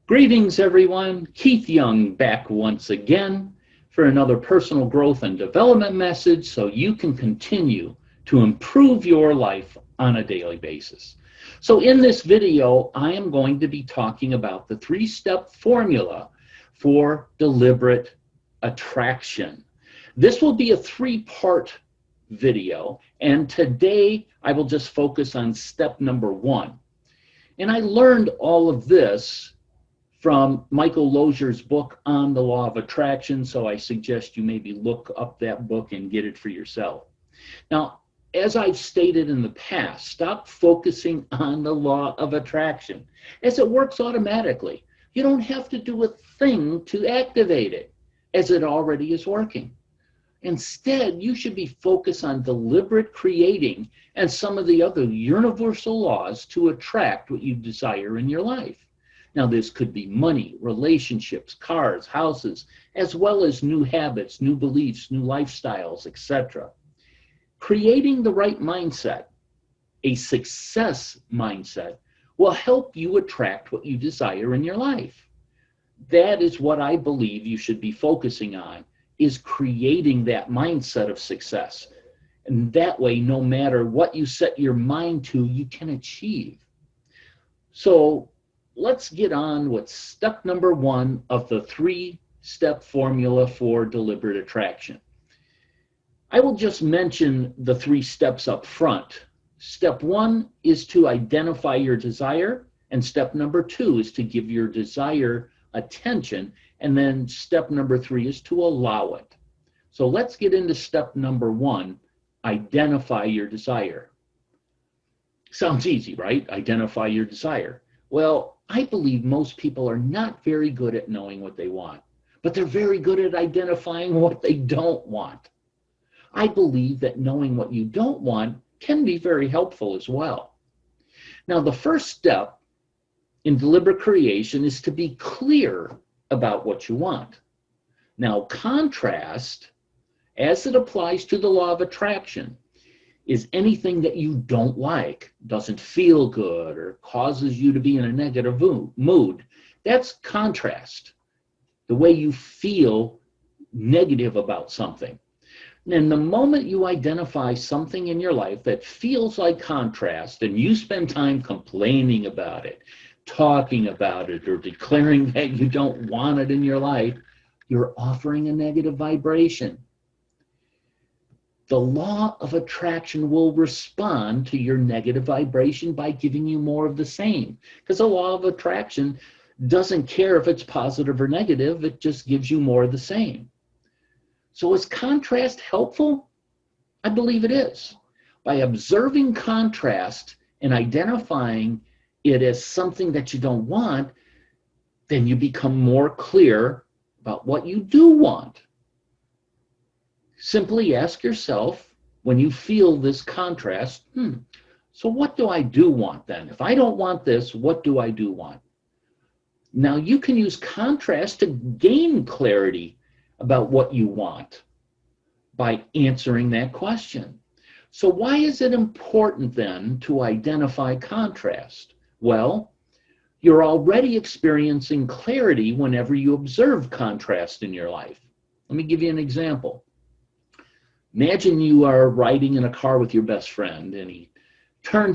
Greetings, everyone. Keith Young back once again for another personal growth and development message so you can continue to improve your life on a daily basis. So in this video, I am going to be talking about the three-step formula for deliberate attraction. This will be a three-part video, and today I will just focus on step number one. And I learned all of this from Michael Lozier's book on the law of attraction, so I suggest you maybe look up that book and get it for yourself. Now, as I've stated in the past, stop focusing on the law of attraction, as it works automatically. You don't have to do a thing to activate it, as it already is working. Instead, you should be focused on deliberate creating and some of the other universal laws to attract what you desire in your life. Now, this could be money, relationships, cars, houses, as well as new habits, new beliefs, new lifestyles, etc. Creating the right mindset, a success mindset, will help you attract what you desire in your life. That is what I believe you should be focusing on, is creating that mindset of success. And that way, no matter what you set your mind to, you can achieve. So let's get on with step number one of the three-step formula for deliberate attraction. I will just mention the three steps up front. Step one is to identify your desire, and step number two is to give your desire attention, and then step number three is to allow it. So let's get into step number one, identify your desire. Sounds easy, right? Identify your desire. Well, I believe most people are not very good at knowing what they want, but they're very good at identifying what they don't want. I believe that knowing what you don't want can be very helpful as well. Now, the first step in deliberate creation is to be clear about what you want. Now, contrast, as it applies to the law of attraction, is anything that you don't like, doesn't feel good, or causes you to be in a negative mood. That's contrast, the way you feel negative about something. And the moment you identify something in your life that feels like contrast, and you spend time complaining about it, talking about it, or declaring that you don't want it in your life, you're offering a negative vibration. The law of attraction will respond to your negative vibration by giving you more of the same, because the law of attraction doesn't care if it's positive or negative, it just gives you more of the same. So is contrast helpful? I believe it is. By observing contrast and identifying it as something that you don't want, then you become more clear about what you do want. Simply ask yourself, when you feel this contrast, so what do I do want then? If I don't want this, what do I do want? Now, you can use contrast to gain clarity about what you want by answering that question. So why is it important then to identify contrast? Well, you're already experiencing clarity whenever you observe contrast in your life. Let me give you an example. Imagine you are riding in a car with your best friend, and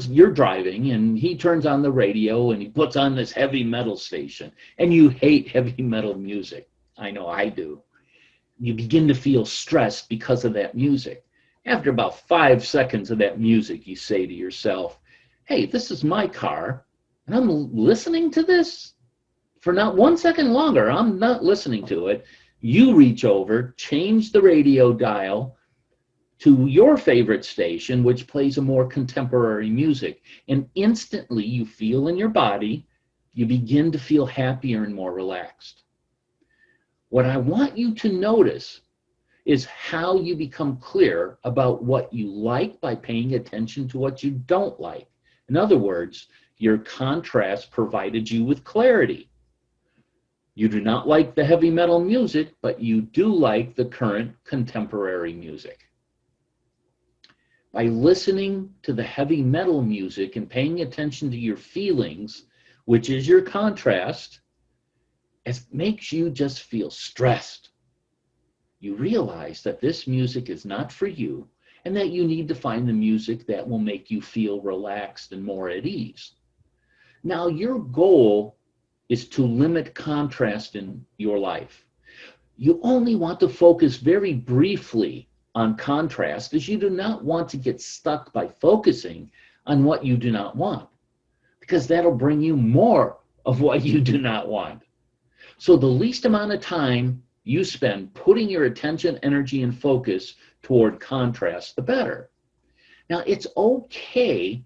you're driving, and he turns on the radio, and he puts on this heavy metal station, and you hate heavy metal music. I know I do. You begin to feel stressed because of that music. After about 5 seconds of that music, you say to yourself, hey, this is my car, and I'm listening to this? For not 1 second longer, I'm not listening to it. You reach over, change the radio dial to your favorite station, which plays a more contemporary music, and instantly you feel in your body, you begin to feel happier and more relaxed. What I want you to notice is how you become clear about what you like by paying attention to what you don't like. In other words, your contrast provided you with clarity. You do not like the heavy metal music, but you do like the current contemporary music. By listening to the heavy metal music and paying attention to your feelings, which is your contrast, it makes you just feel stressed. You realize that this music is not for you and that you need to find the music that will make you feel relaxed and more at ease. Now, your goal is to limit contrast in your life. You only want to focus very briefly on contrast, as you do not want to get stuck by focusing on what you do not want, because that'll bring you more of what you do not want. So the least amount of time you spend putting your attention, energy, and focus toward contrast, the better. Now, it's okay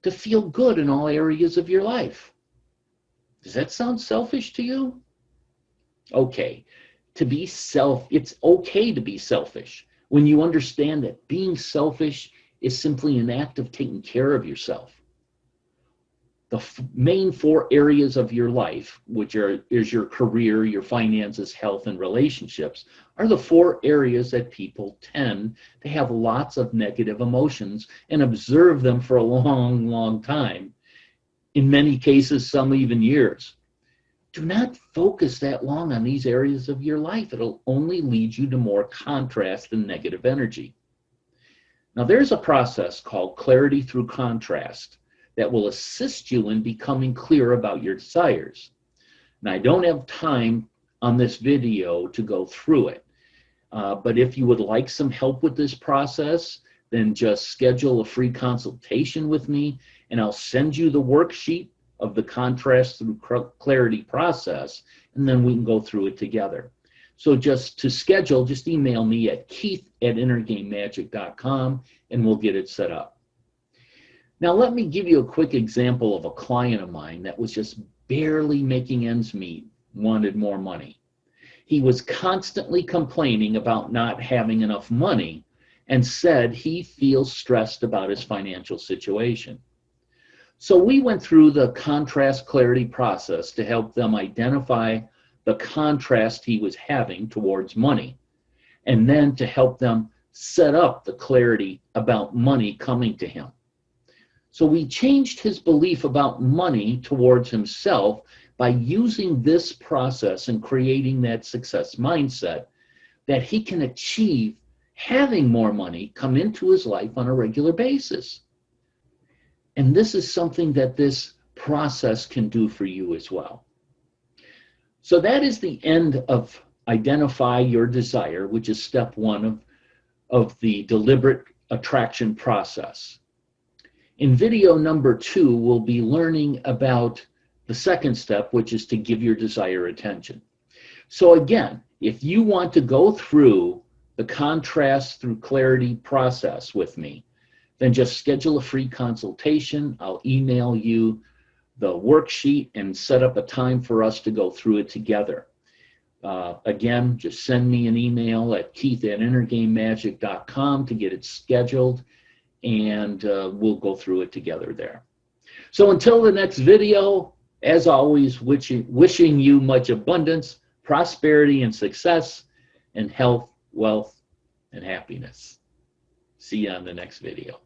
to feel good in all areas of your life. Does that sound selfish to you? Okay. It's okay to be selfish when you understand that being selfish is simply an act of taking care of yourself. The main 4 areas of your life, which is your career, your finances, health, and relationships, are the 4 areas that people tend to have lots of negative emotions and observe them for a long, long time. In many cases, some even years. Do not focus that long on these areas of your life. It'll only lead you to more contrast and negative energy. Now, there's a process called clarity through contrast that will assist you in becoming clear about your desires. Now, I don't have time on this video to go through it, but if you would like some help with this process, then just schedule a free consultation with me, and I'll send you the worksheet of the contrast through clarity process, and then we can go through it together. So just to schedule, just email me at keith@innergamemagic.com, and we'll get it set up. Now, let me give you a quick example of a client of mine that was just barely making ends meet, wanted more money. He was constantly complaining about not having enough money and said he feels stressed about his financial situation. So we went through the contrast clarity process to help them identify the contrast he was having towards money, and then to help them set up the clarity about money coming to him. So we changed his belief about money towards himself by using this process and creating that success mindset that he can achieve having more money come into his life on a regular basis. And this is something that this process can do for you as well. So that is the end of identify your desire, which is step 1 of the deliberate attraction process. In video number 2, we'll be learning about the second step, which is to give your desire attention. So again, if you want to go through the contrast through clarity process with me, then just schedule a free consultation. I'll email you the worksheet and set up a time for us to go through it together. Again, just send me an email at keith@innergamemagic.com to get it scheduled, and we'll go through it together there. So until the next video, as always, wishing you much abundance, prosperity, and success, and health, wealth, and happiness. See you on the next video.